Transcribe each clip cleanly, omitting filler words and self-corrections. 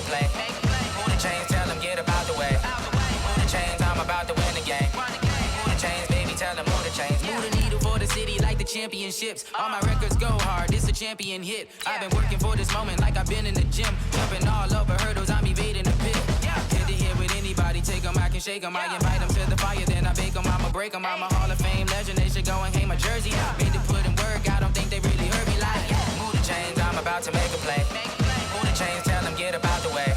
play. Move the chains, tell them get about the way. Move the chains, I'm about to win the game. Move the chains, baby, tell them move the chains. Move the needle for the city like the championships. All my records go hard, this a champion hit. I've been working for this moment like I've been in the gym. Jumping all over hurdles, I'm evading the pit. Hit to hit with anybody, take them, I can shake them. I invite them to the fire, then I bake them, I'ma break them. I'm a Hall of Fame legend, they should go and hang my jersey. Made to put in work, I don't think they really heard me like. Move the chains, I'm about to make a play. Move the chains, tell them get about the way.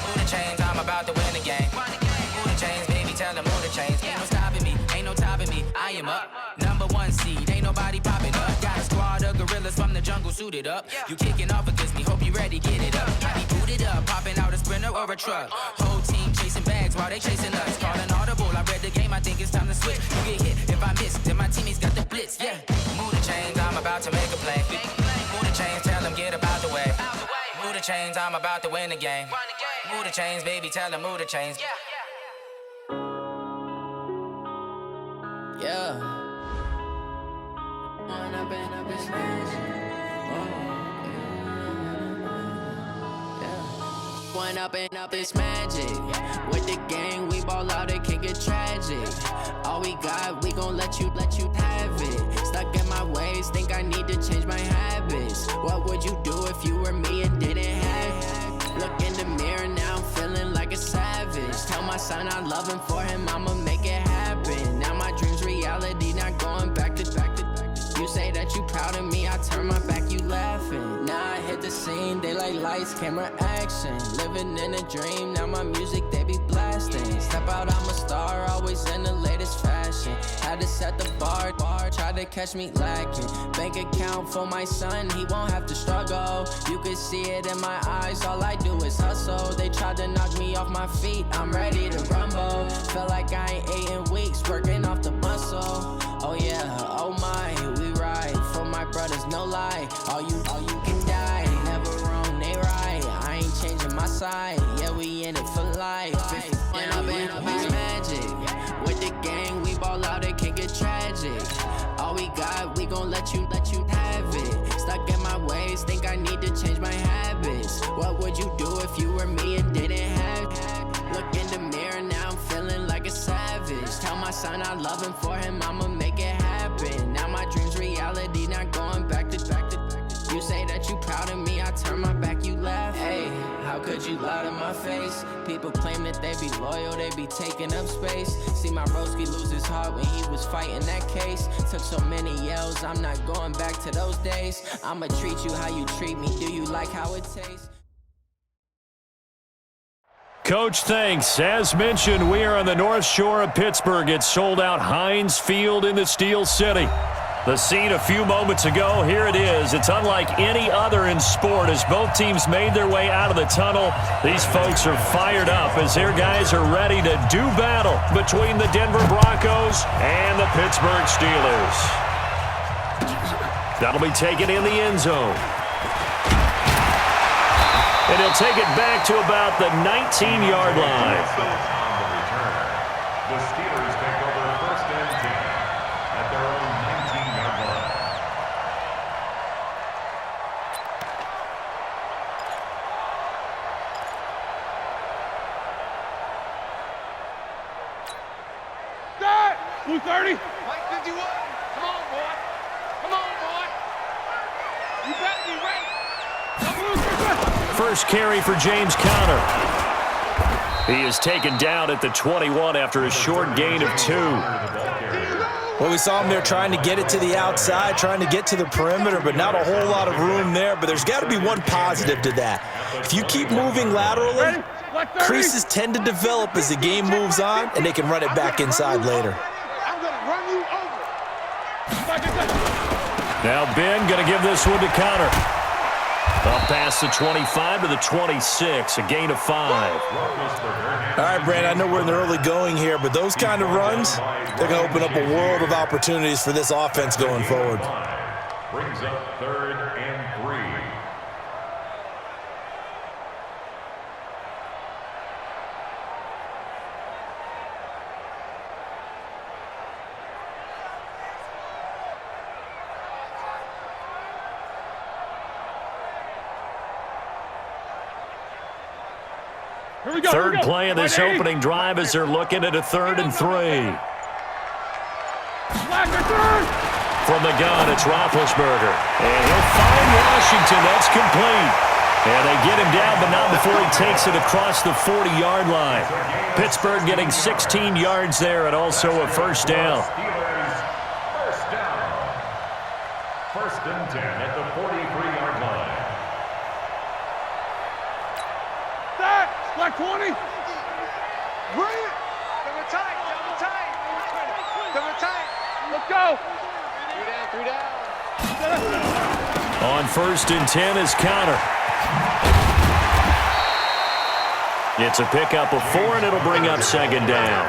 Move the chains, I'm about to win the game. Move the chains, baby, tell them move the chains. Ain't no stopping me, ain't no topping me. I am up, number one seed, ain't nobody popping up. Got a squad of gorillas from the jungle suited up. You kicking off against me, hope you ready, get it up. I be booted up, popping out a Sprinter or a truck. Whole team chasing bags while they chasing us. Calling audible, I read the game, I think it's time to switch. You get hit if I miss, then my teammates got the blitz, yeah. Move the chains, I'm about to make a play. Move the chains, tell them get about the way. Move the chains, I'm about to win the game. Move the chains, baby, tell them move the chains. Yeah. One up and up, it's magic. With the gang, we ball out, it can get tragic. All we got, we gon' let you have it. Stuck in my ways, think I need to change my habits. What would you do if you were me and didn't have it? Look in the mirror, now I'm feeling like a savage. Tell my son I love him, for him I'ma make it happen. Now my dream's reality, not going back to. You say that you proud of me, I turn my back, you laughing. Now I hit the scene, they like lights, camera, action. Living in a dream, now my music, they be blasting. Step out, I'm a star, always in the latest fashion. Had to set the bar, try to catch me lacking. Bank account for my son, he won't have to struggle. You can see it in my eyes, all I do is hustle. They tried to knock me off my feet, I'm ready to rumble. Felt like I ain't ate in weeks, working off the muscle. Oh yeah, oh my, we ride for my brothers, no lie. All you can die, never wrong, they right. I ain't changing my side, yeah, we in it for life. When up and up is magic. With the gang, we ball out, it can get tragic. All we got, we gon' let you have it. Stuck in my ways, think I need to change my habits. What would you do if you were me and didn't have it? Look in the mirror, now I'm feeling like a savage. Tell my son I love him, for him I'ma make it happen. Now my dream's reality, not going back to. You say that you proud of me, I turn my back, you laugh. Hey, how could you lie to my face? People claim that they be loyal, they be taking up space. See my broski lose his heart when he was fighting that case. Took so many yells, I'm not going back to those days. I'ma treat you how you treat me, do you like how it tastes? Coach, thanks. As mentioned, we are on the North Shore of Pittsburgh. It's sold out Heinz Field in the Steel City. The scene a few moments ago, here it is. It's unlike any other in sport as both teams made their way out of the tunnel. These folks are fired up as their guys are ready to do battle between the Denver Broncos and the Pittsburgh Steelers. That'll be taken in the end zone. And he'll take it back to about the 19-yard line. The Steelers take over first and 10 at their own 19-yard line. Start! 230. Mike 51. Come on, boy. Come on, boy. You better be ready. First carry for James Conner. He is taken down at the 21 after a short gain of 2. Well, we saw him there trying to get it to the outside, trying to get to the perimeter, but not a whole lot of room there. But there's got to be one positive to that. If you keep moving laterally, creases tend to develop as the game moves on, and they can run it back inside later. I'm going to run you over. Now Ben going to give this one to Conner. Up past the 25 to the 26, a gain of 5. All right, Brand, I know we're in the early going here, but those kind of runs, they're going to open up a world of opportunities for this offense going forward. Brings up 3rd and 3. Here we go. Third play of this opening drive as they're looking at a 3rd and 3. From the gun, it's Roethlisberger. And he'll find Washington. That's complete. And they get him down, but not before he takes it across the 40-yard line. Pittsburgh getting 16 yards there and also a first down. First down. 1st and 10 at the 43-yard line. That, like 20. Bring it. Double tight. Double tight. Double tight. Let's go. 3 down. On 1st and 10 is Connor. It's a pickup of 4, and it'll bring up 2nd down.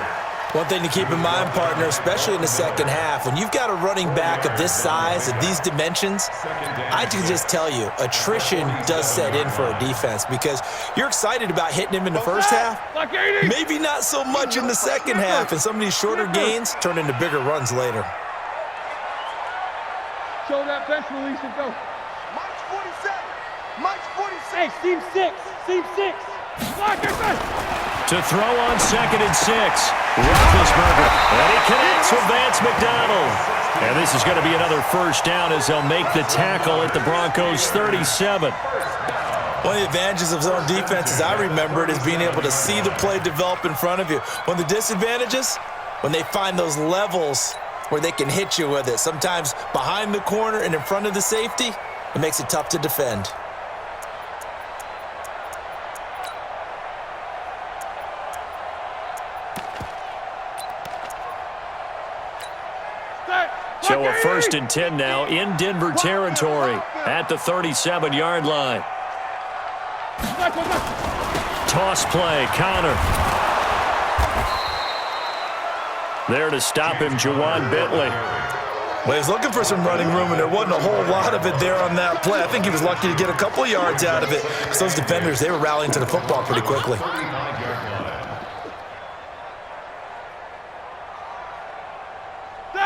One thing to keep in mind, partner, especially in the second half, when you've got a running back of this size, of these dimensions, I can just tell you, attrition does set in for a defense because you're excited about hitting him in the first half, maybe not so much in the second half, and some of these shorter gains turn into bigger runs later. Show that bench release and go. March 47. March 46. Hey, seam 6. Seam 6. To throw on 2nd and 6. Roethlisberger. And he connects with Vance McDonald. And this is going to be another first down as they'll make the tackle at the Broncos' 37. One of the advantages of zone defense, as I remember it, is being able to see the play develop in front of you. One of the disadvantages, when they find those levels where they can hit you with it, sometimes behind the corner and in front of the safety, it makes it tough to defend. So a 1st and 10 now in Denver territory at the 37-yard line. Toss play, Connor. There to stop him, Juwan Bentley. Well, he's looking for some running room, and there wasn't a whole lot of it there on that play. I think he was lucky to get a couple yards out of it. Because those defenders, they were rallying to the football pretty quickly.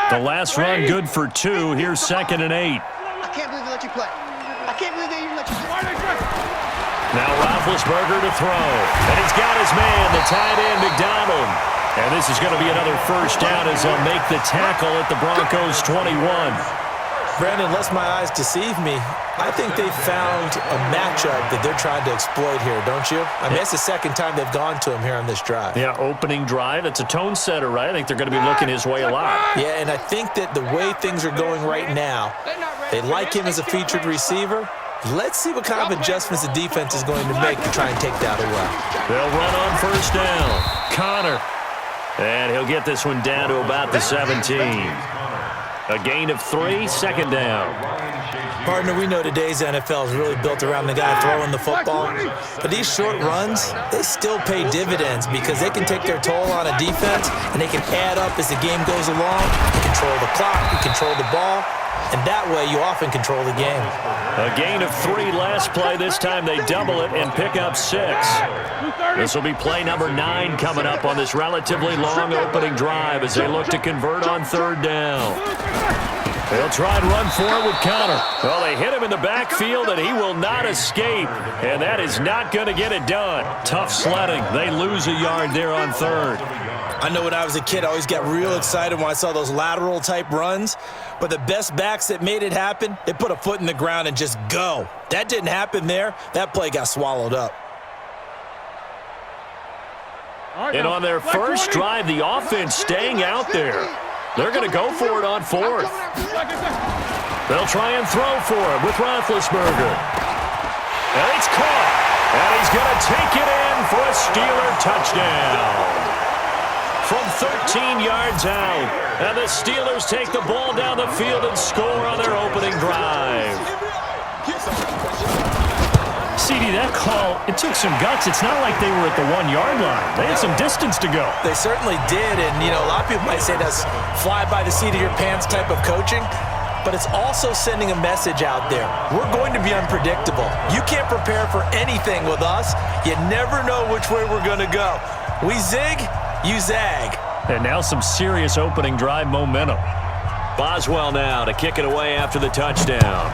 The last run good for 2. Here's 2nd and 8. I can't believe they let you play. I can't believe they even let you play. Now Roethlisberger to throw. And he's got his man, the tight end, McDonald. And this is going to be another first down as they'll make the tackle at the Broncos' 21. Brandon, lest my eyes deceive me, I think they found a matchup that they're trying to exploit here, don't you? I mean, it's the second time they've gone to him here on this drive. Yeah, opening drive. It's a tone setter, right? I think they're going to be looking his way a lot. Yeah, and I think that the way things are going right now, they like him as a featured receiver. Let's see what kind of adjustments the defense is going to make to try and take that away. They'll run on first down. Connor. And he'll get this one down to about the 17. A gain of 3, 2nd down. Partner, we know today's NFL is really built around the guy throwing the football. But these short runs, they still pay dividends because they can take their toll on a defense and they can add up as the game goes along. You control the clock, you control the ball, and that way you often control the game. A gain of 3 last play. This time they double it and pick up 6. This will be play number 9 coming up on this relatively long opening drive as they look to convert on 3rd down. They'll try and run for it with Connor. Well, they hit him in the backfield, and he will not escape. And that is not going to get it done. Tough sledding. They lose a yard there on 3rd. I know when I was a kid, I always got real excited when I saw those lateral-type runs. But the best backs that made it happen, they put a foot in the ground and just go. That didn't happen there. That play got swallowed up. And on their first drive, the offense staying out there. They're going to go for it on 4th. They'll try and throw for it with Roethlisberger. And it's caught. And he's going to take it in for a Steeler touchdown. From 13 yards out. And the Steelers take the ball down the field and score on their opening drive. CD, that call, it took some guts. It's not like they were at the 1-yard line. They had some distance to go. They certainly did, and, you know, a lot of people might say that's fly by the seat of your pants type of coaching, but it's also sending a message out there. We're going to be unpredictable. You can't prepare for anything with us. You never know which way we're going to go. We zig, you zag. And now some serious opening drive momentum. Boswell now to kick it away after the touchdown.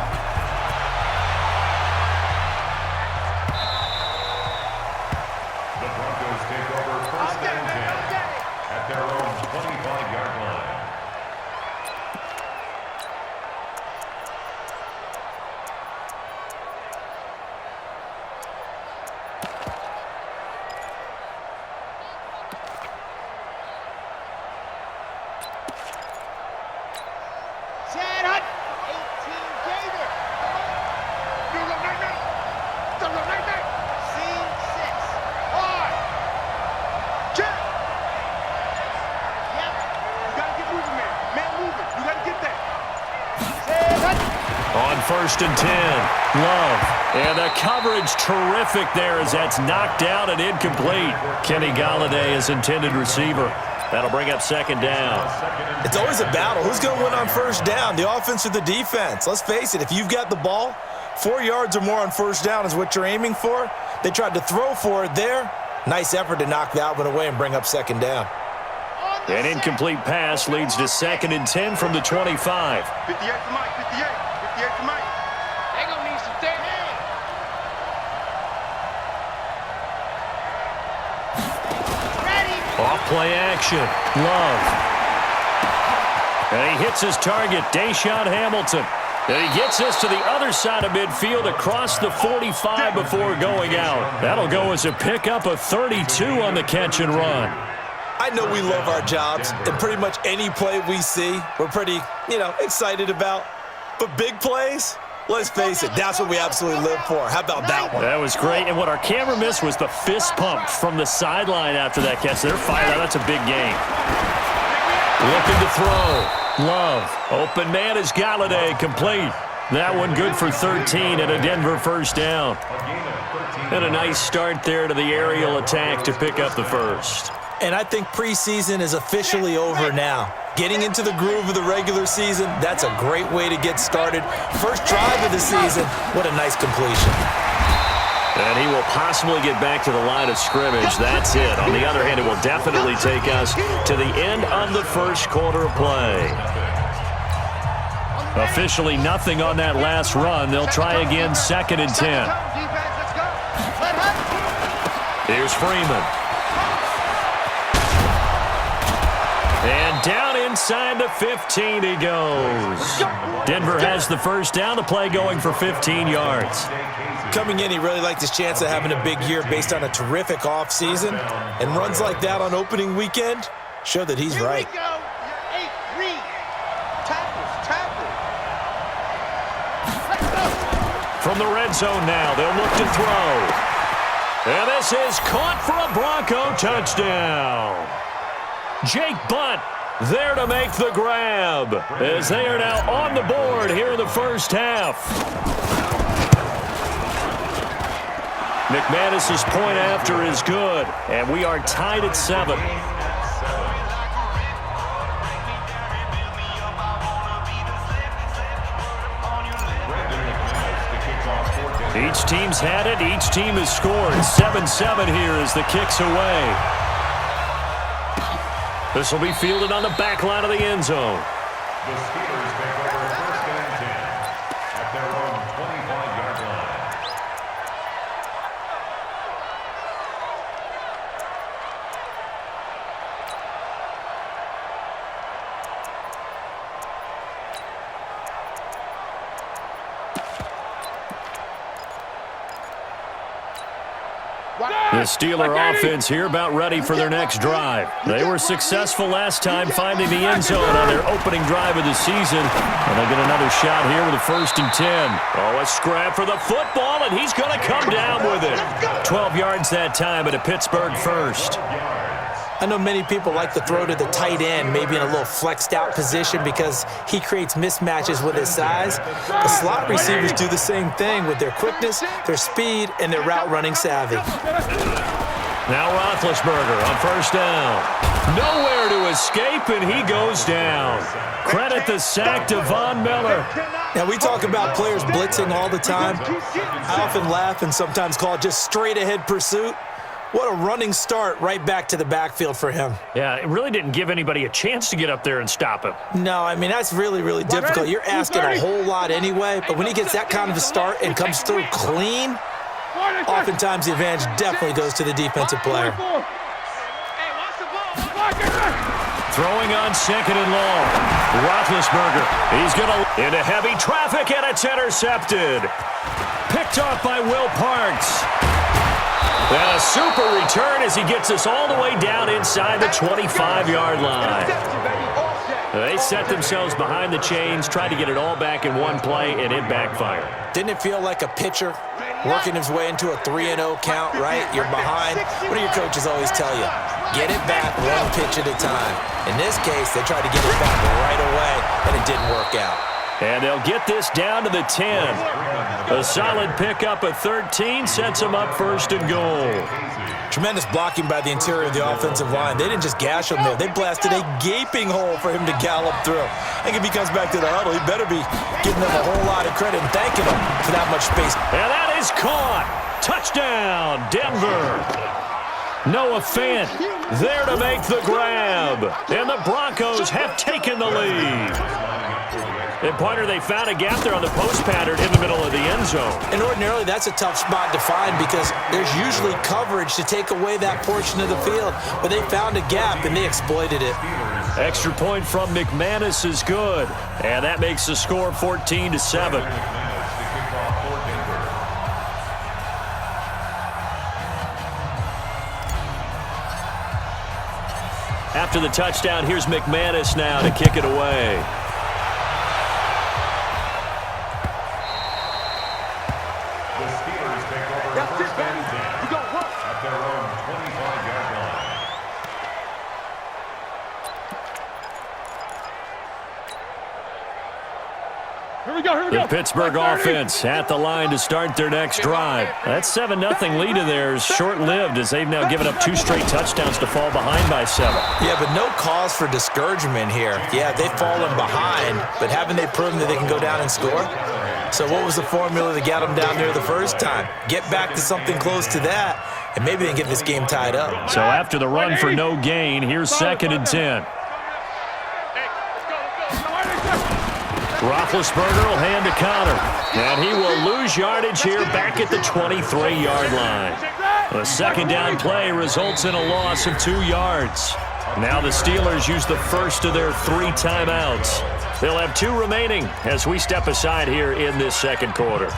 first and 10. Love. And the coverage terrific there as that's knocked down and incomplete. Kenny Golladay is intended receiver. That'll bring up second down. It's always a battle. Who's going to win on first down, the offense or the defense? Let's face it, if you've got the ball, 4 yards or more on first down is what you're aiming for. They tried to throw for it there. Nice effort to knock that one away and bring up second down. An incomplete pass leads to second and 10 from the 25. 58 to Mike, 58. 58 to Mike. They gonna need some tape. Off play action. Love. And he hits his target, Deshaun Hamilton. And he gets us to the other side of midfield across the 45 before going out. That'll go as a pickup of 32 on the catch and run. I know we love our jobs, and pretty much any play we see, we're pretty, excited about. But big plays, let's face it, that's what we absolutely live for. How about that one? That was great, and what our camera missed was the fist pump from the sideline after that catch. They're fired. That's a big game. Looking to throw. Love. Open man is Golladay, complete. That one good for 13 and a Denver first down. And a nice start there to the aerial attack to pick up the first. And I think preseason is officially over now. Getting into the groove of the regular season, that's a great way to get started. First drive of the season, what a nice completion. And he will possibly get back to the line of scrimmage. That's it. On the other hand, it will definitely take us to the end of the first quarter of play. Officially nothing on that last run. They'll try again, second and 10. Here's Freeman. And down inside the 15 he goes. Denver has the first down. The play going for 15 yards. Coming in, he really liked his chance of having a big year based on a terrific offseason. And runs like that on opening weekend show that he's right. From the red zone now, they'll look to throw. And this is caught for a Bronco touchdown. Jake Butt there to make the grab as they are now on the board here in the first half. McManus's point after is good, and we are tied at 7. Each team's had it. Each team has scored. 7-7 here as the kick's away. This will be fielded on the back line of the end zone. The Steelers take over first and 10 at their own 25-yard line. The Steeler offense here about ready for their next drive. They were successful last time finding the end zone on their opening drive of the season. And they'll get another shot here with a first and 10. Oh, a scrap for the football, and he's going to come down with it. 12 yards that time at a Pittsburgh first. I know many people like to throw to the tight end, maybe in a little flexed out position because he creates mismatches with his size. The slot receivers do the same thing with their quickness, their speed, and their route running savvy. Now Roethlisberger on first down. Nowhere to escape, and he goes down. Credit the sack to Von Miller. Now, we talk about players blitzing all the time. I often laugh and sometimes call it just straight-ahead pursuit. What a running start right back to the backfield for him. Yeah, it really didn't give anybody a chance to get up there and stop him. No, I mean, that's really, really difficult. You're asking a whole lot anyway, but when he gets that kind of a start and comes through clean, oftentimes the advantage definitely goes to the defensive player. Throwing on second and long. Roethlisberger, he's going to into heavy traffic, and it's intercepted. Picked off by Will Parks. And a super return as he gets us all the way down inside the 25-yard line. They set themselves behind the chains, tried to get it all back in one play, and it backfired. Didn't it feel like a pitcher working his way into a 3-0 count, right? You're behind. What do your coaches always tell you? Get it back one pitch at a time. In this case, they tried to get it back right away, and it didn't work out. And they'll get this down to the 10. A solid pickup of 13 sets them up first and goal. Tremendous blocking by the interior of the offensive line. They didn't just gash him there. They blasted a gaping hole for him to gallop through. I think if he comes back to the huddle, he better be giving them a whole lot of credit and thanking them for that much space. And that is caught. Touchdown, Denver. Noah Fant there to make the grab. And the Broncos have taken the lead. And, partner, they found a gap there on the post pattern in the middle of the end zone. And ordinarily, that's a tough spot to find because there's usually coverage to take away that portion of the field. But they found a gap, and they exploited it. Extra point from McManus is good. And that makes the score 14-7. After the touchdown, here's McManus now to kick it away. The Pittsburgh offense at the line to start their next drive. That 7-0 lead of theirs short-lived as they've now given up 2 straight touchdowns to fall behind by 7. Yeah, but no cause for discouragement here. Yeah, they've fallen behind, but haven't they proven that they can go down and score? So what was the formula that got them down there the first time? Get back to something close to that, and maybe they can get this game tied up. So after the run for no gain, here's 2nd and 10. Roethlisberger will hand to Connor, and he will lose yardage here back at the 23-yard line. The second down play results in a loss of 2 yards. Now the Steelers use the first of their 3 timeouts. They'll have 2 remaining as we step aside here in this second quarter.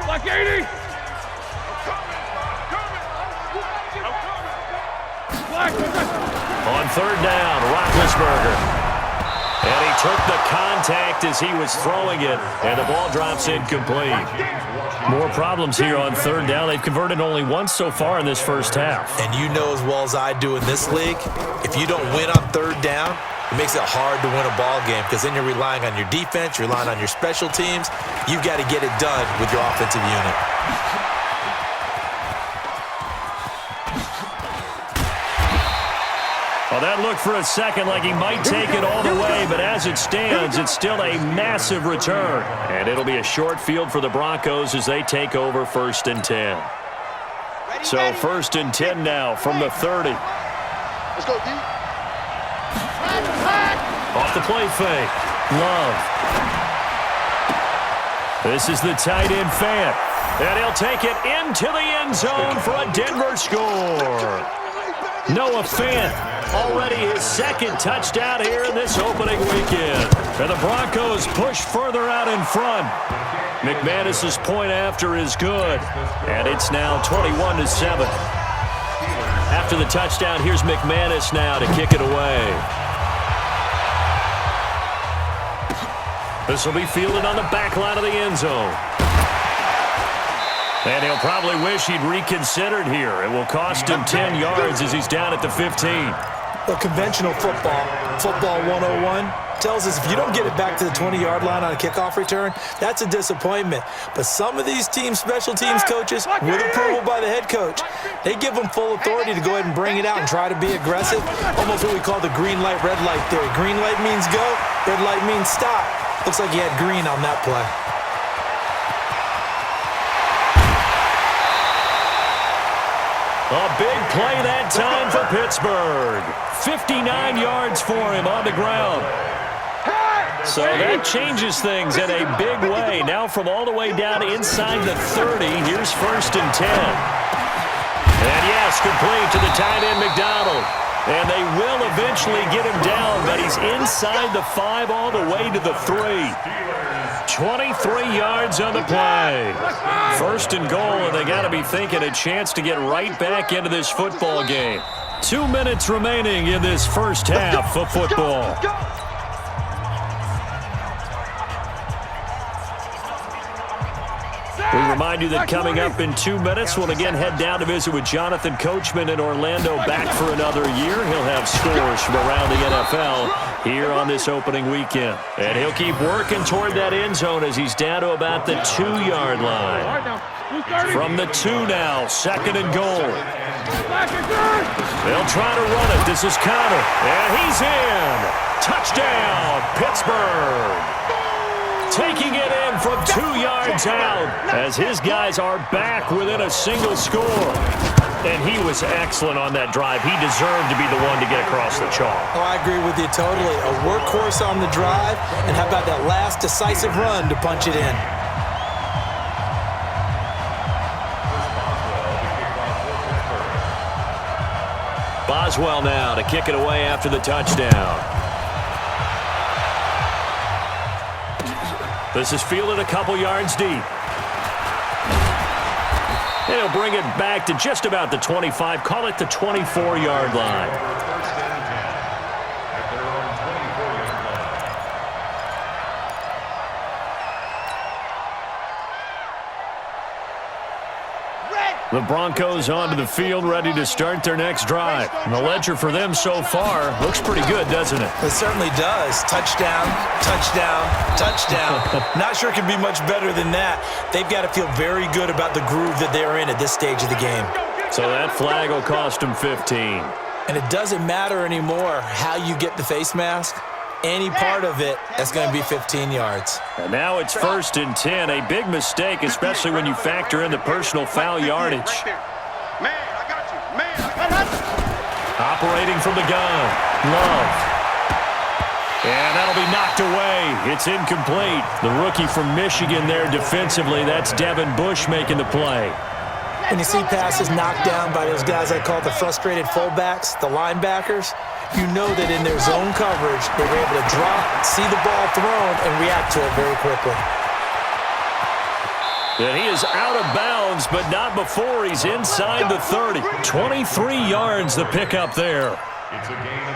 Like 80. On third down, Roethlisberger. And he took the contact as he was throwing it, and the ball drops incomplete. More problems here on third down. They've converted only once so far in this first half. And you know as well as I do in this league, if you don't win on third down, it makes it hard to win a ball game because then you're relying on your defense, you're relying on your special teams. You've got to get it done with your offensive unit. Well, that looked for a second like he might take it all the way, but as it stands, it's still a massive return. And it'll be a short field for the Broncos as they take over 1st and 10. So 1st and 10 now from the 30. Let's go, D. Off the play fake. Love. This is the tight end Fant. And he'll take it into the end zone for a Denver score. Noah Fant, already his 2nd touchdown here in this opening weekend. And the Broncos push further out in front. McManus's point after is good. And it's now 21-7. After the touchdown, here's McManus now to kick it away. This will be fielded on the back line of the end zone. And he'll probably wish he'd reconsidered here. It will cost him 10 yards as he's down at the 15. Well, conventional football 101, tells us if you don't get it back to the 20-yard line on a kickoff return, that's a disappointment. But some of these teams, special teams coaches, with approval by the head coach, they give them full authority to go ahead and bring it out and try to be aggressive. Almost what we call the green light, red light theory. Green light means go, red light means stop. Looks like he had green on that play. A big play that time for Pittsburgh. 59 yards for him on the ground. So that changes things in a big way. Now from all the way down inside the 30, here's 1st and 10. And yes, complete to the tight end McDonald. And they will eventually get him down, but he's inside the 5 all the way to the 3. 23 yards on the play. 1st and goal, and they got to be thinking a chance to get right back into this football game. 2 minutes remaining in this first half of football. We remind you that coming up in 2 minutes, we'll again head down to visit with Jonathan Coachman in Orlando, back for another year. He'll have scores from around the NFL here on this opening weekend. And he'll keep working toward that end zone as he's down to about the 2-yard line. From the 2 now, 2nd and goal. They'll try to run it. This is Connor, and he's in. Touchdown, Pittsburgh. Taking it in from 2 yards out as his guys are back within a single score. And he was excellent on that drive. He deserved to be the one to get across the chalk. Oh, I agree with you totally. A workhorse on the drive, and how about that last decisive run to punch it in? Boswell now to kick it away after the touchdown. This is fielded a couple yards deep. And he'll bring it back to just about the 25, call it the 24-yard line. The Broncos onto the field, ready to start their next drive. And the ledger for them so far looks pretty good, doesn't it? It certainly does. Touchdown, touchdown, touchdown. Not sure it can be much better than that. They've got to feel very good about the groove that they're in at this stage of the game. So that flag will cost them 15. And it doesn't matter anymore how you get the face mask. Any part of it, that's going to be 15 yards. And now it's 1st and 10. A big mistake, especially when you factor in the personal foul yardage. Man, I got you. Man, I got you. Operating from the gun, Love. And that'll be knocked away. It's incomplete. The rookie from Michigan there defensively. That's Devin Bush making the play. And you see passes knocked down by those guys I call the frustrated fullbacks, the linebackers. You know that in their zone coverage, they were able to drop, see the ball thrown, and react to it very quickly. And he is out of bounds, but not before he's inside the 30. 23 yards the pickup there.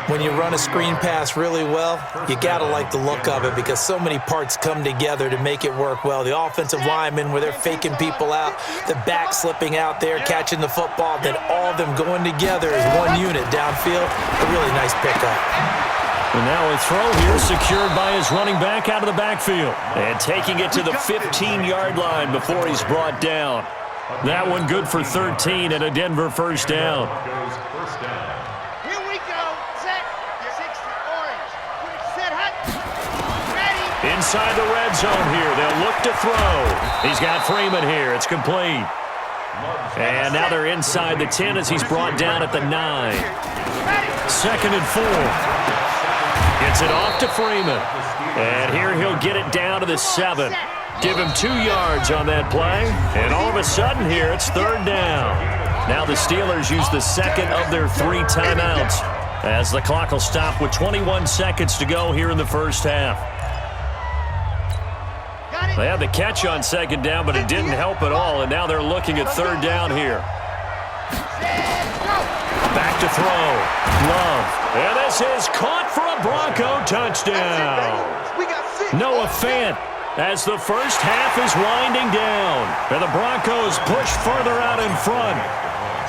When you run a screen pass really well, you got to like the look of it because so many parts come together to make it work well. The offensive linemen, where they're faking people out, the back slipping out there, catching the football, then all of them going together as one unit downfield. A really nice pickup. And now a throw here secured by his running back out of the backfield. And taking it to the 15-yard line before he's brought down. That one good for 13 and a Denver first down. Inside the red zone here. They'll look to throw. He's got Freeman here. It's complete. And now they're inside the 10 as he's brought down at the 9. 2nd and 4. Gets it off to Freeman. And here he'll get it down to the 7. Give him 2 yards on that play. And all of a sudden here, it's 3rd down. Now the Steelers use the 2nd of their 3 timeouts as the clock will stop with 21 seconds to go here in the first half. They had the catch on 2nd down, but it didn't help at all, and now they're looking at 3rd down here. Back to throw. Love. And this is caught for a Bronco touchdown. Noah Fant as the first half is winding down. And the Broncos push further out in front.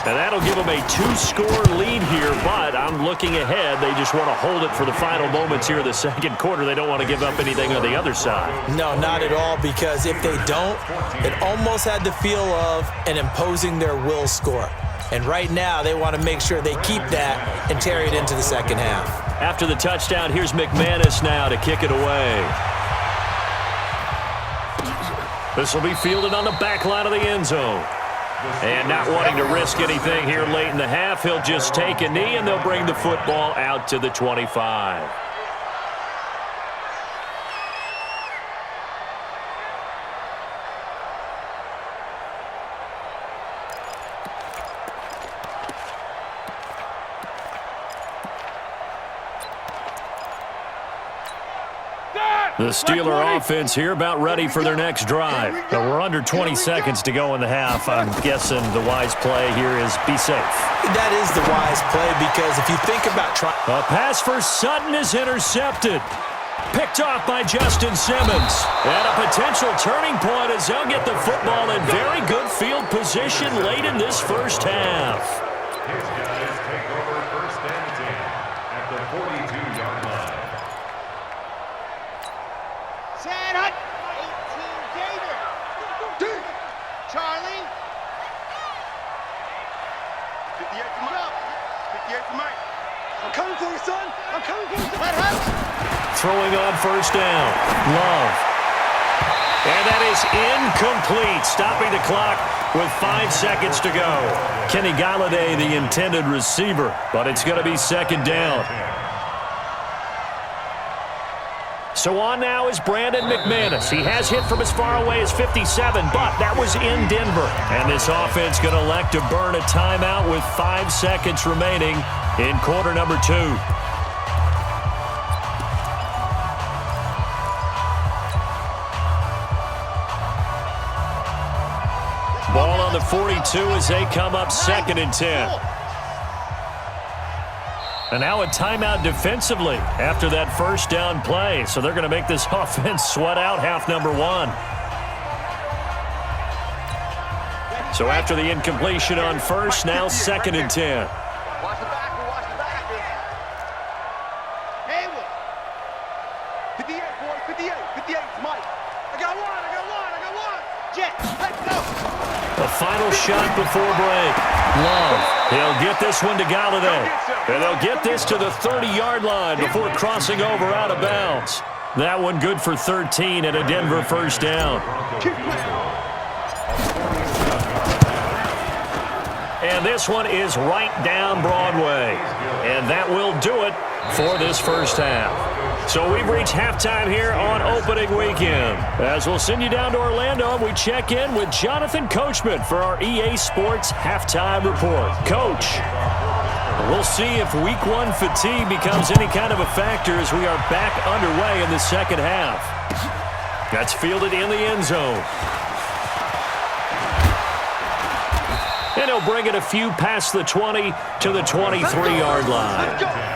And that'll give them a 2-score lead here, but I'm looking ahead. They just want to hold it for the final moments here of the 2nd quarter. They don't want to give up anything on the other side. No, not at all, because if they don't, it almost had the feel of an imposing their will score. And right now, they want to make sure they keep that and carry it into the 2nd half. After the touchdown, here's McManus now to kick it away. This will be fielded on the back line of the end zone. And not wanting to risk anything here late in the half, he'll just take a knee, and they'll bring the football out to the 25. The Steeler offense here about ready for their next drive. But we're under 20 seconds to go in the half. I'm guessing the wise play here is be safe. That is the wise play, because if you think about trying... A pass for Sutton is intercepted. Picked off by Justin Simmons. And a potential turning point as they'll get the football in very good field position late in this first half. His guys take over first and 10 at the 42-yard line. Set up. 18 Gator. Charlie. 58 to Mike. 58 to Mike. I'm coming for you, son. I'm coming for you. Let him. Throwing on first down. Love. And that is incomplete. Stopping the clock with 5 seconds to go. Kenny Galladay, the intended receiver, but it's going to be second down. So on now is Brandon McManus. He has hit from as far away as 57, but that was in Denver. And this offense going to elect to burn a timeout with 5 seconds remaining in quarter number 2. Ball on the 42 as they come up second and 10. And now a timeout defensively after that first down play. So they're going to make this offense sweat out half number 1. So after the incompletion on first, now second and 10. Watch the back. Watch the back. Haywood. 58, boy. 58. 58 is Mike. I got one. Jet, let's go. The final shot before break. Love. He'll get this one to Galladay. And they'll get this to the 30-yard line before crossing over out of bounds. That one good for 13 and a Denver first down. And this one is right down Broadway. And that will do it for this first half. So we've reached halftime here on opening weekend. As we'll send you down to Orlando, we check in with Jonathan Coachman for our EA Sports Halftime Report. Coach, we'll see if Week 1 fatigue becomes any kind of a factor as we are back underway in the second half. That's fielded in the end zone. And he'll bring it a few past the 20 to the 23-yard line.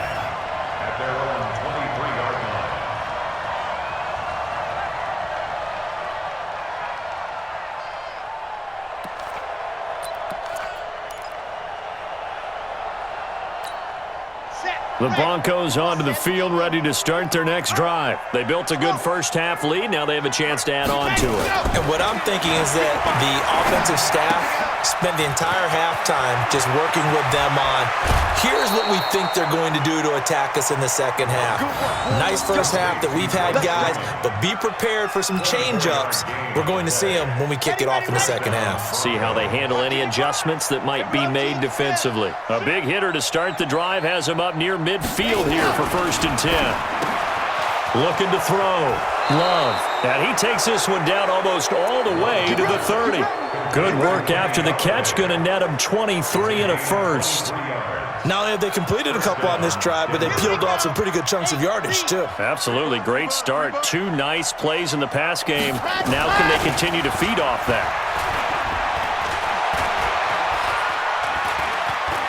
The Broncos onto the field, ready to start their next drive. They built a good first-half lead. Now they have a chance to add on to it. And what I'm thinking is that the offensive staff spent the entire halftime just working with them on, here's what we think they're going to do to attack us in the second half. Nice first half that we've had, guys, but be prepared for some change-ups. We're going to see them when we kick it off in the second half. See how they handle any adjustments that might be made defensively. A big hitter to start the drive has him up near midfield here for first and 10. Looking to throw. Love. And he takes this one down almost all the way to the 30. Good work after the catch. Going to net him 23 and a first. Not only have they completed a couple on this drive, but they peeled off some pretty good chunks of yardage, too. Absolutely. Great start. 2 nice plays in the pass game. Now can they continue to feed off that?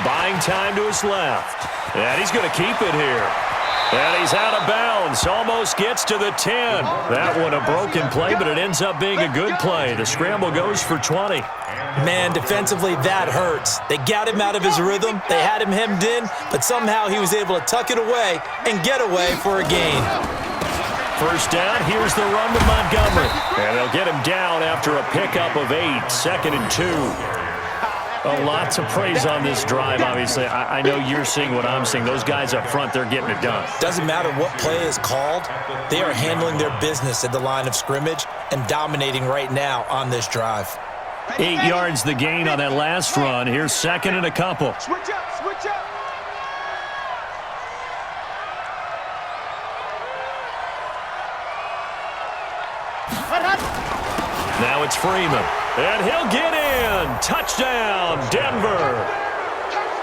Buying time to his left. And he's going to keep it here. And he's out of bounds. Almost gets to the 10. That one a broken play, but it ends up being a good play. The scramble goes for 20. Man, defensively, that hurts. They got him out of his rhythm. They had him hemmed in, but somehow he was able to tuck it away and get away for a gain. First down, here's the run to Montgomery. And they'll get him down after a pickup of 8. Second and 2. A lot to praise on this drive, obviously. I know you're seeing what I'm seeing. Those guys up front, they're getting it done. Doesn't matter what play is called. They are handling their business at the line of scrimmage and dominating right now on this drive. 8 yards the gain on that last run. Here's second and a couple. Switch up, switch up. Now it's Freeman. And he'll get in. Touchdown, Denver.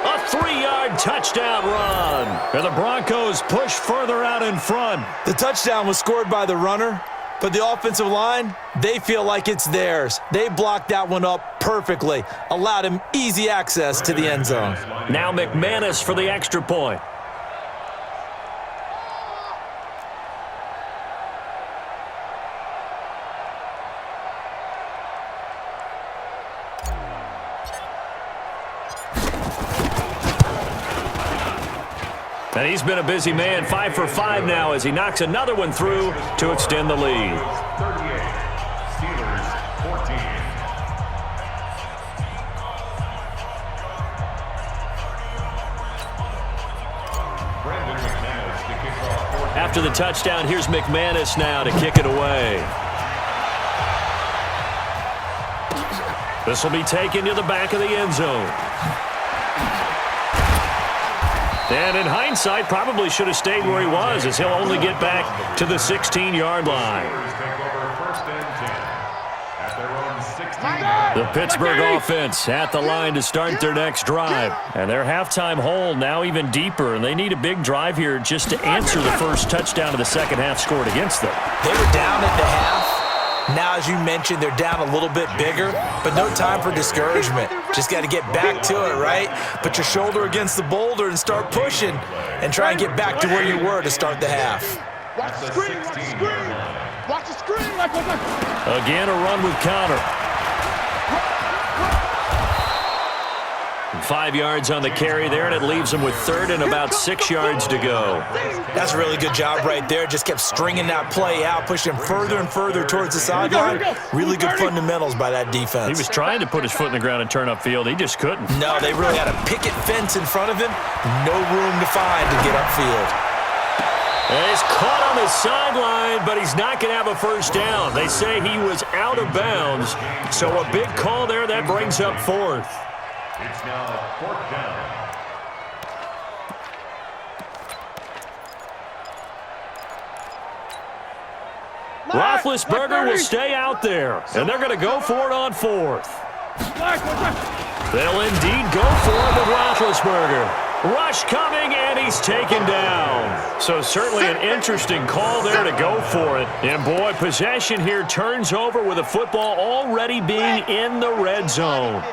A 3-yard touchdown run. And the Broncos push further out in front. The touchdown was scored by the runner, but the offensive line, they feel like it's theirs. They blocked that one up perfectly, allowed him easy access to the end zone. Now McManus for the extra point. And he's been a busy man, 5 for 5 now as he knocks another one through to extend the lead. 38, Steelers 14. After the touchdown, here's McManus now to kick it away. This will be taken to the back of the end zone. And in hindsight, probably should have stayed where he was, as he'll only get back to the 16-yard line. The Pittsburgh offense at the line to start their next drive. And their halftime hole now even deeper, and they need a big drive here just to answer the first touchdown of the second half scored against them. They were down at the half. Now, as you mentioned, they're down a little bit bigger, but no time for discouragement. Just got to get back to it, right? Put your shoulder against the boulder and start pushing and try and get back to where you were to start the half. Watch the screen, watch the screen. Watch the screen. Again, a run with Connor. 5 yards on the carry there, and it leaves them with third and about 6 yards to go. That's a really good job right there. Just kept stringing that play out, pushing him further and further towards the sideline. Really good fundamentals by that defense. He was trying to put his foot in the ground and turn upfield. He just couldn't. No, they really had a picket fence in front of him. No room to find to get upfield. And he's caught on the sideline, but he's not going to have a first down. They say he was out of bounds, so a big call there. That brings up fourth. It's now 4th down. Roethlisberger will stay out there, and they're going to go for it on fourth. They'll indeed go for it with Roethlisberger. Rush coming, and he's taken down. So certainly an interesting call there to go for it. And boy, possession here turns over with the football already being in the red zone.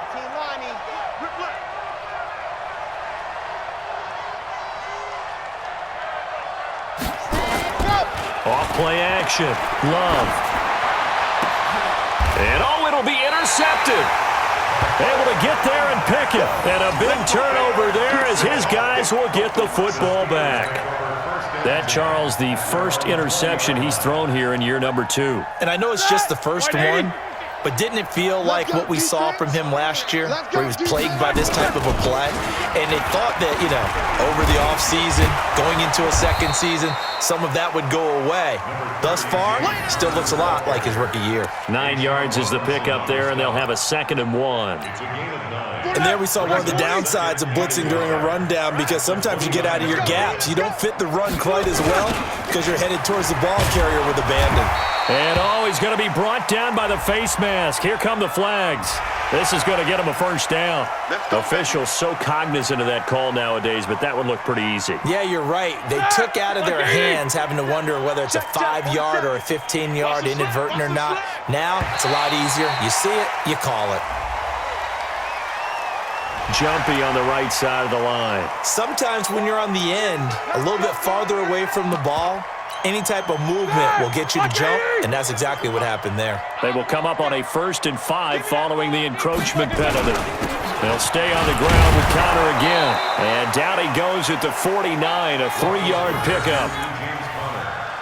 Off-play action. Love. And it'll be intercepted. Able to get there and pick it. And a big turnover there as his guys will get the football back. That, Charles, the first interception he's thrown here in year number 2. And I know it's just the first one, but didn't it feel like what we saw from him last year, where he was plagued by this type of a play? And they thought that, over the offseason, going into a second season, some of that would go away. Thus far, still looks a lot like his rookie year. 9 yards is the pickup there, and they'll have a 2nd and 1. And there we saw one of the downsides of blitzing during a rundown, because sometimes you get out of your gaps. You don't fit the run quite as well because you're headed towards the ball carrier with abandon. And he's going to be brought down by the face mask. Here come the flags. This is going to get him a first down. Officials so cognizant of that call nowadays, but that would look pretty easy. Yeah, you're right. They took out of their hands having to wonder whether it's a 5-yard or a 15-yard inadvertent or not. Now, it's a lot easier. You see it, you call it. Jumpy on the right side of the line. Sometimes when you're on the end, a little bit farther away from the ball, any type of movement will get you to jump, and that's exactly what happened there. They will come up on a 1st and 5 following the encroachment penalty. They'll stay on the ground with Connor again. And down he goes at the 49, a 3-yard pickup.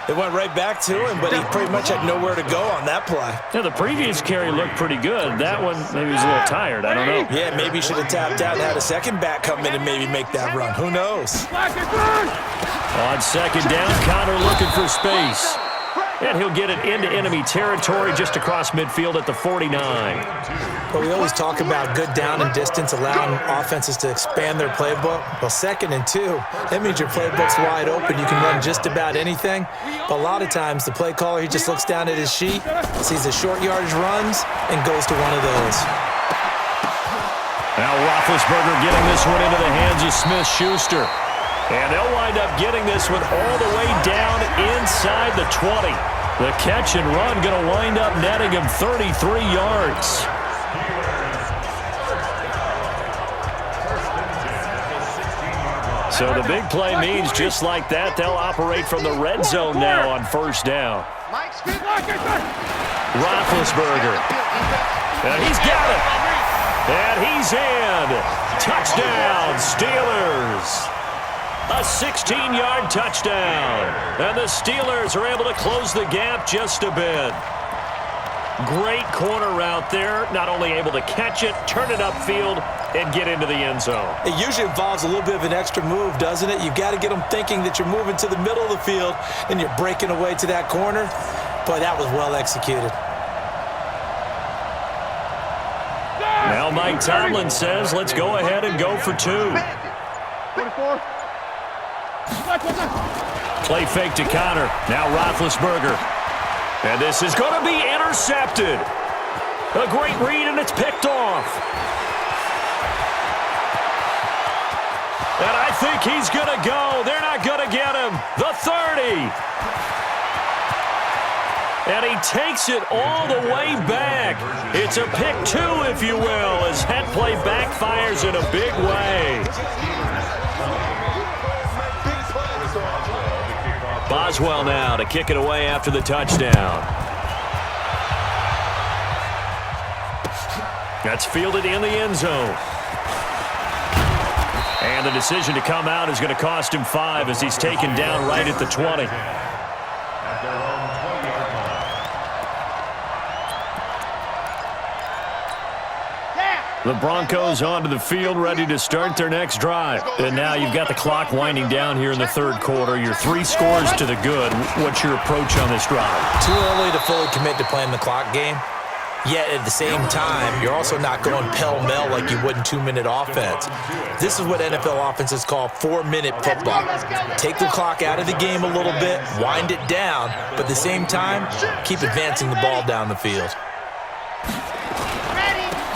They went right back to him, but he pretty much had nowhere to go on that play. Yeah, the previous carry looked pretty good. That one, maybe he was a little tired. I don't know. Yeah, maybe he should have tapped out and had a second back come in and maybe make that run. Who knows? On 2nd down, Connor looking for space. And he'll get it into enemy territory just across midfield at the 49. But we always talk about good down and distance, allowing offenses to expand their playbook. Well, 2nd and 2, that means your playbook's wide open. You can run just about anything. But a lot of times, the play caller, he just looks down at his sheet, sees the short yardage runs, and goes to one of those. Now Roethlisberger getting this one into the hands of Smith-Schuster. And they'll wind up getting this one all the way down inside the 20. The catch and run going to wind up netting him 33 yards. So the big play means just like that, they'll operate from the red zone now on 1st down. Roethlisberger. And he's got it. And he's in. Touchdown, Steelers. A 16-yard touchdown. And the Steelers are able to close the gap just a bit. Great corner route there. Not only able to catch it, turn it upfield, and get into the end zone. It usually involves a little bit of an extra move, doesn't it? You've got to get them thinking that you're moving to the middle of the field and you're breaking away to that corner. Boy, that was well executed. Now Mike Tomlin says, let's go ahead and go for 2. 24. Play fake to Connor. Now Roethlisberger. And this is going to be intercepted. A great read, and it's picked off. And I think he's going to go. They're not going to get him. The 30. And he takes it all the way back. It's a pick 2, if you will, as that play backfires in a big way. Boswell now to kick it away after the touchdown. That's fielded in the end zone. And the decision to come out is going to cost him 5 as he's taken down right at the 20. The Broncos onto the field, ready to start their next drive. And now you've got the clock winding down here in the third quarter. You're 3 scores to the good. What's your approach on this drive? Too early to fully commit to playing the clock game. Yet at the same time, you're also not going pell-mell like you would in 2-minute offense. This is what NFL offenses call 4-minute football. Take the clock out of the game a little bit, wind it down, but at the same time, keep advancing the ball down the field.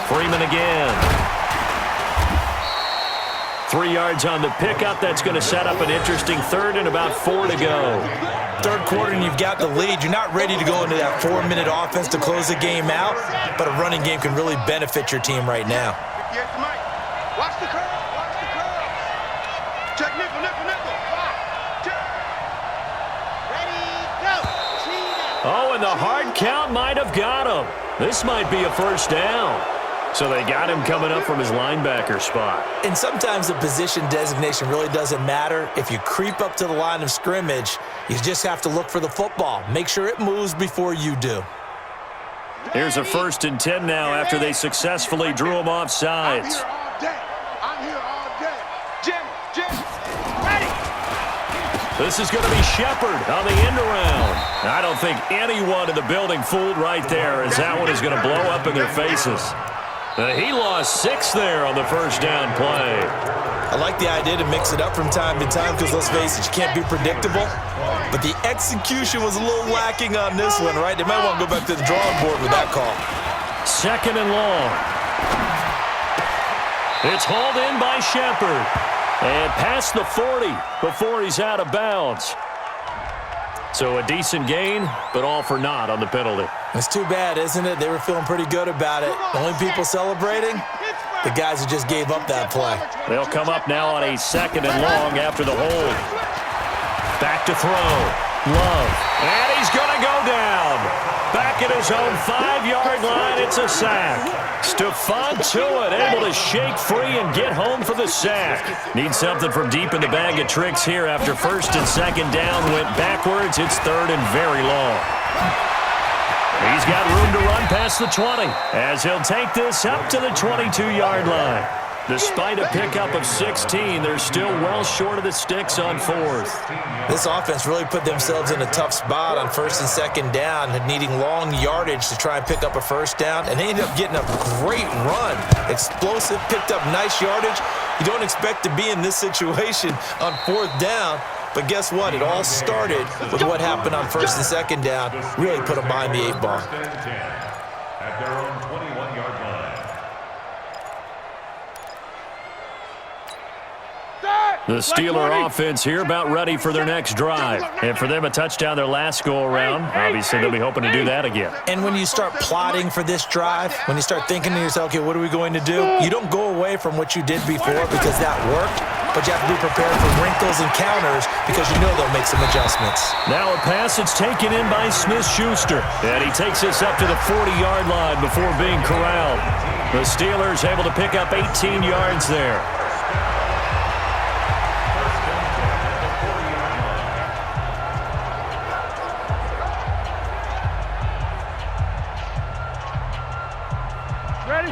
Freeman again. 3 yards on the pickup. That's going to set up an interesting third and about 4 to go. Third quarter and you've got the lead. You're not ready to go into that 4-minute offense to close the game out, but a running game can really benefit your team right now. Watch the curve. Watch the curve. Check nickel. Ready, go. Oh, and the hard count might have got him. This might be a first down. So they got him coming up from his linebacker spot. And sometimes the position designation really doesn't matter. If you creep up to the line of scrimmage, you just have to look for the football. Make sure it moves before you do. Here's a 1st and 10 now after they successfully drew him off sides. I'm here all day. Jim, ready. This is going to be Shepard on the end around. I don't think anyone in the building fooled right there, as that one is going to blow up in their faces. He lost 6 there on the first down play. I like the idea to mix it up from time to time because, let's face it, you can't be predictable. But the execution was a little lacking on this one, right? They might want to go back to the drawing board with that call. 2nd and long. It's hauled in by Shepard. And past the 40 before he's out of bounds. So a decent gain, but all for naught on the penalty. It's too bad, isn't it? They were feeling pretty good about it. The only people celebrating, the guys who just gave up that play. They'll come up now on a 2nd and long after the hold. Back to throw. Love. And he's going to go down. Back at his own 5-yard line, it's a sack. Stephon Tuitt able to shake free and get home for the sack. Needs something from deep in the bag of tricks here after 1st and 2nd down went backwards. It's 3rd and very long. He's got room to run past the 20 as he'll take this up to the 22-yard line. Despite a pickup of 16, they're still well short of the sticks on 4th. This offense really put themselves in a tough spot on 1st and 2nd down, needing long yardage to try and pick up a first down, and they ended up getting a great run. Explosive, picked up nice yardage. You don't expect to be in this situation on 4th down, but guess what? It all started with what happened on 1st and 2nd down. Really put them behind the 8 ball. At their own 21-yard line. The Steeler offense here about ready for their next drive. And for them, a touchdown their last go-around. Obviously, they'll be hoping to do that again. And when you start plotting for this drive, when you start thinking to yourself, okay, what are we going to do? You don't go away from what you did before because that worked, but you have to be prepared for wrinkles and counters because you know they'll make some adjustments. Now a pass that's taken in by Smith-Schuster. And he takes us up to the 40-yard line before being corralled. The Steelers able to pick up 18 yards there.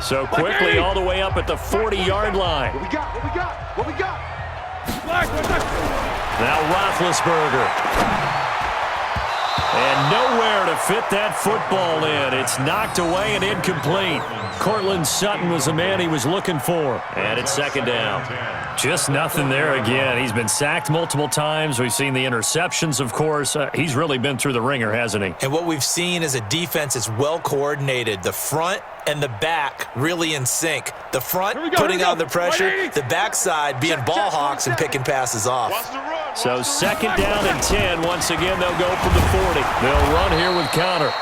So quickly all the way up at the 40-yard line. What we got? What we got? What we got? Now Roethlisberger. And nowhere to fit that football in. It's knocked away and incomplete. Cortland Sutton was the man he was looking for. And it's second down. Just nothing there again. He's been sacked multiple times. We've seen the interceptions, of course. He's really been through the ringer, hasn't he? And what we've seen is a defense that's well coordinated. The front and the back really in sync. The front putting on the pressure, the backside being ball hawks and picking passes off. So second down and 10. Once again, they'll go from the 40. They'll run here with counter.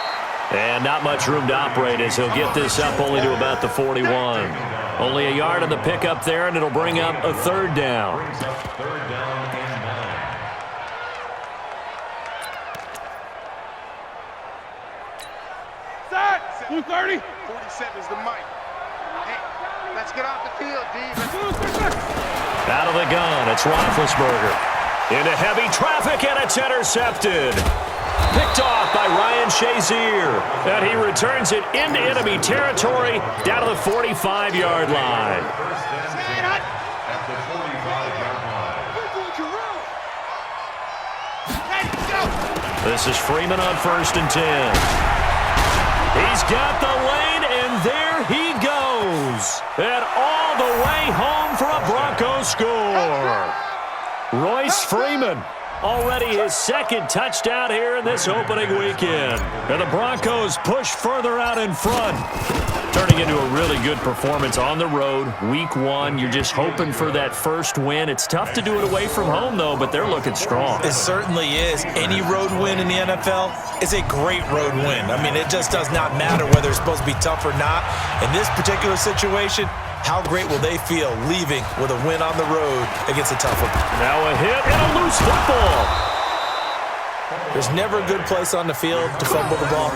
And not much room to operate as he'll get this up only to about the 41. Only a yard on the pickup there, and it'll bring up a third down. Set! 230. 47 is the mic. Hey, let's get off the field, D. Out of the gun, it's Roethlisberger. Into heavy traffic, and it's intercepted. Picked off by Ryan Shazier. And he returns it into enemy territory down to the 45-yard line. At the 45-yard line. This is Freeman on 1st and 10. He's got the lane, and there he goes. And all the way home for a Broncos score. Royce Freeman, already his second touchdown here in this opening weekend. And the Broncos push further out in front. Turning into a really good performance on the road, week 1. You're just hoping for that first win. It's tough to do it away from home, though, but they're looking strong. It certainly is. Any road win in the NFL is a great road win. I mean, it just does not matter whether it's supposed to be tough or not. In this particular situation, how great will they feel leaving with a win on the road against a tough one? Now a hit and a loose football. There's never a good place on the field to fumble the ball.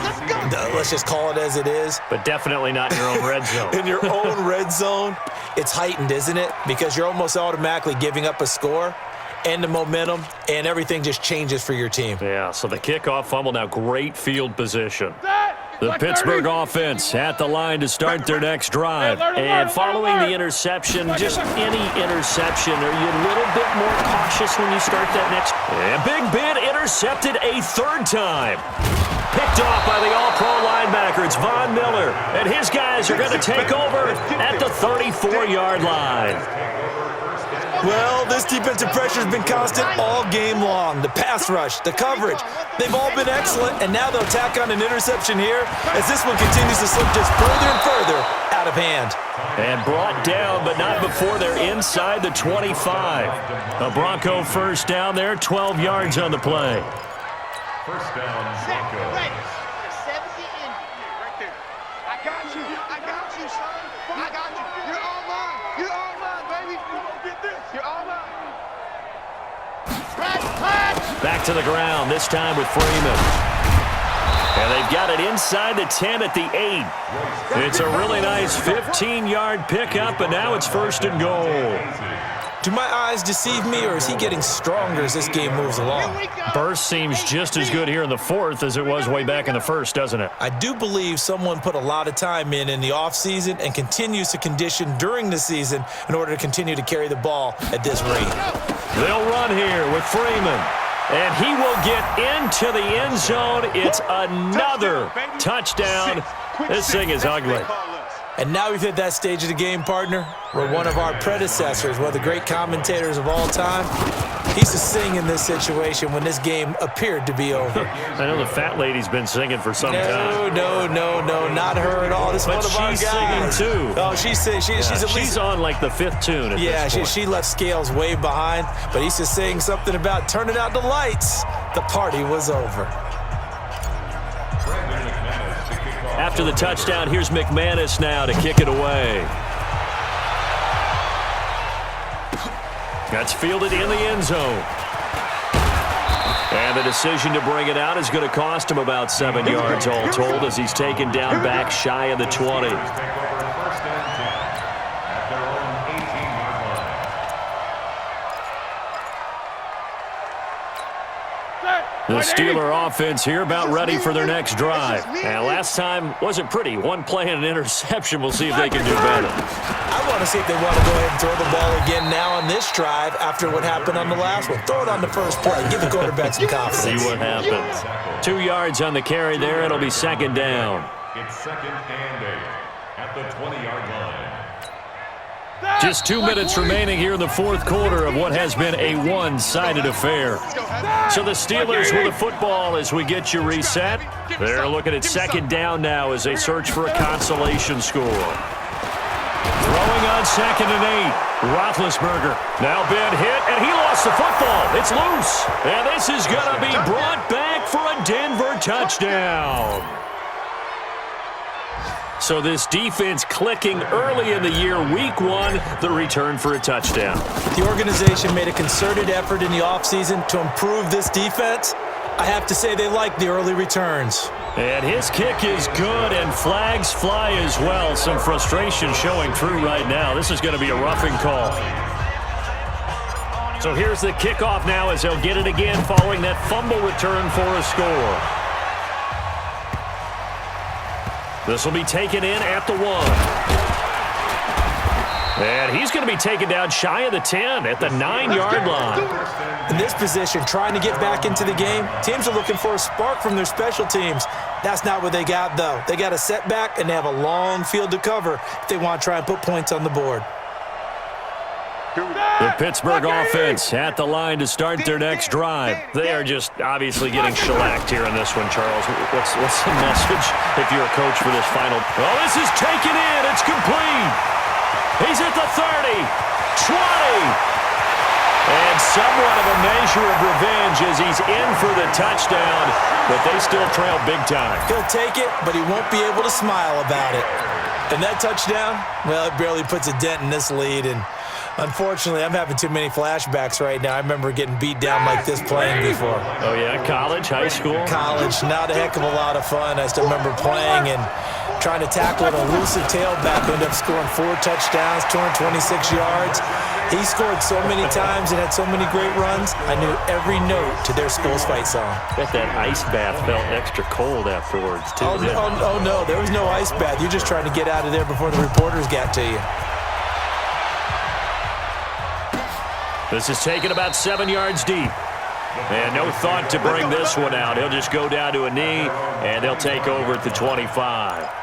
Let's just call it as it is. But definitely not in your own red zone. In your own red zone, it's heightened, isn't it? Because you're almost automatically giving up a score and the momentum, and everything just changes for your team. Yeah, so the kickoff fumble, now great field position. The Pittsburgh offense at the line to start their next drive. And following the interception, just any interception, are you a little bit more cautious when you start that next? And Big Ben intercepted a third time. Picked off by the all-pro linebacker. It's Von Miller. And his guys are going to take over at the 34-yard line. Well, this defensive pressure has been constant all game long. The pass rush, the coverage, they've all been excellent, and now they'll tack on an interception here as this one continues to slip just further and further out of hand. And brought down, but not before they're inside the 25. A Bronco first down there, 12 yards on the play. First down, Broncos. Right there. I got you. I got you, son. I got you. You're all mine. You're all mine, baby. Get this. You're all mine. Back to the ground, this time with Freeman. And they've got it inside the 10 at the 8. It's a really nice 15-yard pickup, and now it's 1st and goal. Do my eyes deceive me, or is he getting stronger as this game moves along? Burst seems just as good here in the 4th as it was way back in the 1st, doesn't it? I do believe someone put a lot of time in the offseason and continues to condition during the season in order to continue to carry the ball at this rate. They'll run here with Freeman. And he will get into the end zone. It's another touchdown. This thing is ugly. And now we've hit that stage of the game, partner, where one of our predecessors, one of the great commentators of all time, he used to sing in this situation when this game appeared to be over. I know the fat lady's been singing for some time. No, not her at all. This is one of our guys. She's singing too. Oh, she's at least... She's on like the 5th tune at this point. she left Scales way behind, but he used to sing something about turning out the lights. The party was over. After the touchdown, here's McManus now to kick it away. That's fielded in the end zone. And the decision to bring it out is going to cost him about 7 yards all told as he's taken down back shy of the 20. The Steeler offense here about ready for their next drive. And last time wasn't pretty. One play and an interception. We'll see if they can do better. I want to see if they want to go ahead and throw the ball again now on this drive after what happened on the last one. Throw it on the first play. Give the quarterback some confidence. See what happens. 2 yards on the carry there. It'll be second down. It's second and 8 at the 20-yard line. Just 2 minutes remaining here in the fourth quarter of what has been a one-sided affair. So the Steelers with the football as we get you reset. They're looking at second down now as they search for a consolation score. Throwing on second and 8. Roethlisberger now been hit, and he lost the football. It's loose. And this is going to be brought back for a Denver touchdown. So this defense clicking early in the year, week 1, the return for a touchdown. The organization made a concerted effort in the offseason to improve this defense. I have to say they like the early returns. And his kick is good, and flags fly as well. Some frustration showing through right now. This is going to be a roughing call. So here's the kickoff now as they'll get it again following that fumble return for a score. This will be taken in at the 1. And he's going to be taken down shy of the 10 at the 9-yard line. In this position, trying to get back into the game, teams are looking for a spark from their special teams. That's not what they got, though. They got a setback, and they have a long field to cover if they want to try and put points on the board. The Pittsburgh offense at the line to start their next drive. They are just obviously getting shellacked here in this one, Charles. What's the message if you're a coach for this final? Oh, this is taken in. It's complete. He's at the 30, 20. And somewhat of a measure of revenge as he's in for the touchdown, but they still trail big time. He'll take it, but he won't be able to smile about it. And that touchdown, well, it barely puts a dent in this lead, and unfortunately, I'm having too many flashbacks right now. I remember getting beat down like this playing before. Oh, yeah? College, high school? College. Not a heck of a lot of fun. I still remember playing and trying to tackle an elusive tailback who ended up scoring 4 touchdowns, 226 yards. He scored so many times and had so many great runs, I knew every note to their school's fight song. Bet that ice bath felt extra cold afterwards, too. Oh, no. There was no ice bath. You're just trying to get out of there before the reporters got to you. This is taken about 7 yards deep. And no thought to bring this one out. He'll just go down to a knee, and they'll take over at the 25.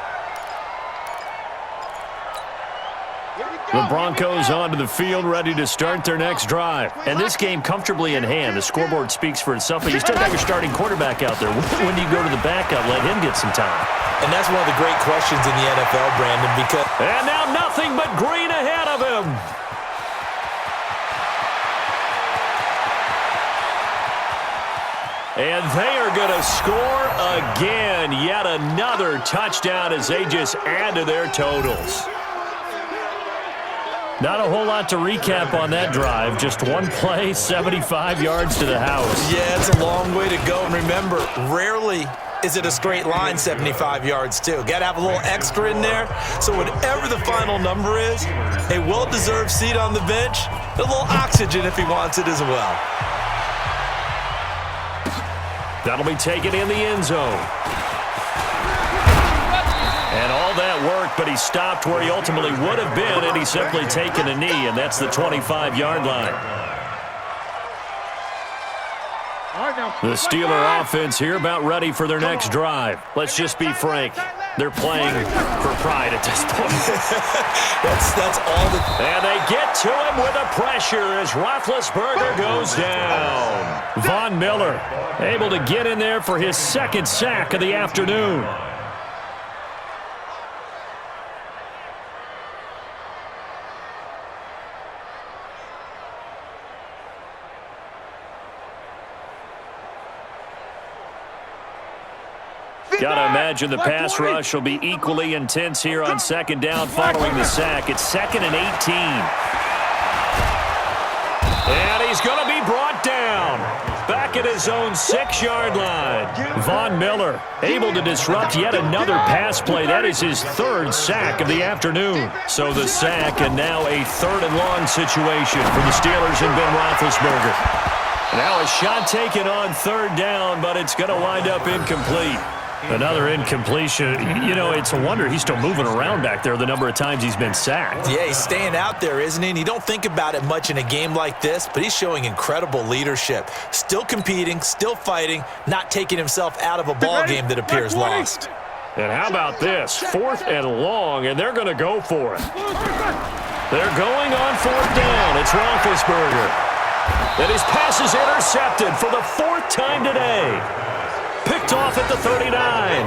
The Broncos onto the field, ready to start their next drive. And this game comfortably in hand. The scoreboard speaks for itself, but you still got your starting quarterback out there. When do you go to the backup, let him get some time? And that's one of the great questions in the NFL, Brandon, because... And now nothing but green ahead of him. And they are going to score again. Yet another touchdown as they just add to their totals. Not a whole lot to recap on that drive. Just one play, 75 yards to the house. Yeah, it's a long way to go. And remember, rarely is it a straight line 75 yards, too. Got to have a little extra in there. So whatever the final number is, a well-deserved seat on the bench, a little oxygen if he wants it as well. That'll be taken in the end zone. And all that work, but he stopped where he ultimately would have been, and he's simply taken a knee, and that's the 25-yard line. The Steeler offense here about ready for their next drive. Let's just be frank. They're playing for pride at this point. that's all. And they get to him with the pressure as Roethlisberger goes down. Von Miller able to get in there for his second sack of the afternoon. Got to imagine the pass rush will be equally intense here on second down following the sack. It's 2nd and 18. And he's going to be brought down. Back at his own 6-yard line. Von Miller able to disrupt yet another pass play. That is his 3rd sack of the afternoon. So the sack and now a 3rd and long situation for the Steelers and Ben Roethlisberger. Now a shot taken on third down, but it's going to wind up incomplete. Another incompletion. You know, it's a wonder he's still moving around back there the number of times he's been sacked. Yeah, he's staying out there, isn't he? And you don't think about it much in a game like this, but he's showing incredible leadership. Still competing, still fighting, not taking himself out of a ball game that appears lost. And how about this? 4th and long, and they're going to go for it. They're going on 4th down. It's Roethlisberger. And his pass is intercepted for the 4th time today. Picked off at the 39.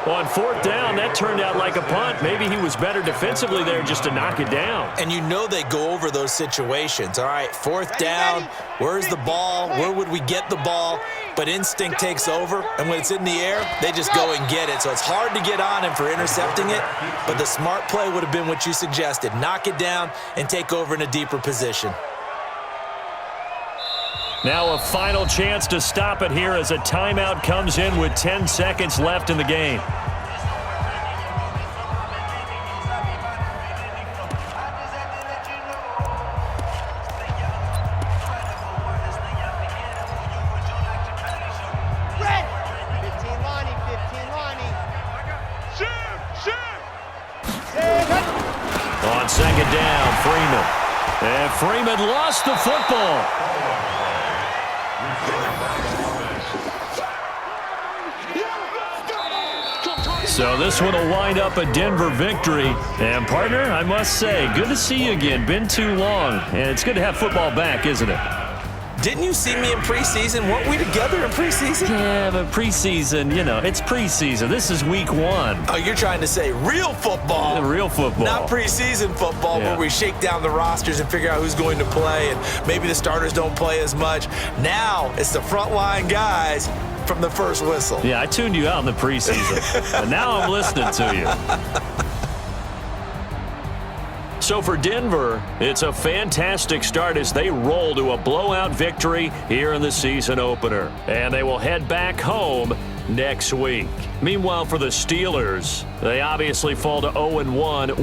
On 4th down, that turned out like a punt. Maybe he was better defensively there just to knock it down. And you know they go over those situations. All right, 4th down, where's the ball? Where would we get the ball? But instinct takes over, and when it's in the air, they just go and get it. So it's hard to get on him for intercepting it, but the smart play would have been what you suggested. Knock it down and take over in a deeper position. Now a final chance to stop it here as a timeout comes in with 10 seconds left in the game. On second down, Freeman. And Freeman lost the football. So this one will wind up a Denver victory. And, partner, I must say, good to see you again. Been too long. And it's good to have football back, isn't it? Didn't you see me in preseason? Weren't we together in preseason? Yeah, but preseason, you know, it's preseason. This is week 1. Oh, you're trying to say real football. Yeah, real football. Not preseason football where we shake down the rosters and figure out who's going to play, and maybe the starters don't play as much. Now it's the frontline guys from the first whistle. Yeah, I tuned you out in the preseason, but now I'm listening to you. So for Denver, it's a fantastic start as they roll to a blowout victory here in the season opener. And they will head back home next week. Meanwhile, for the Steelers, they obviously fall to 0-1 with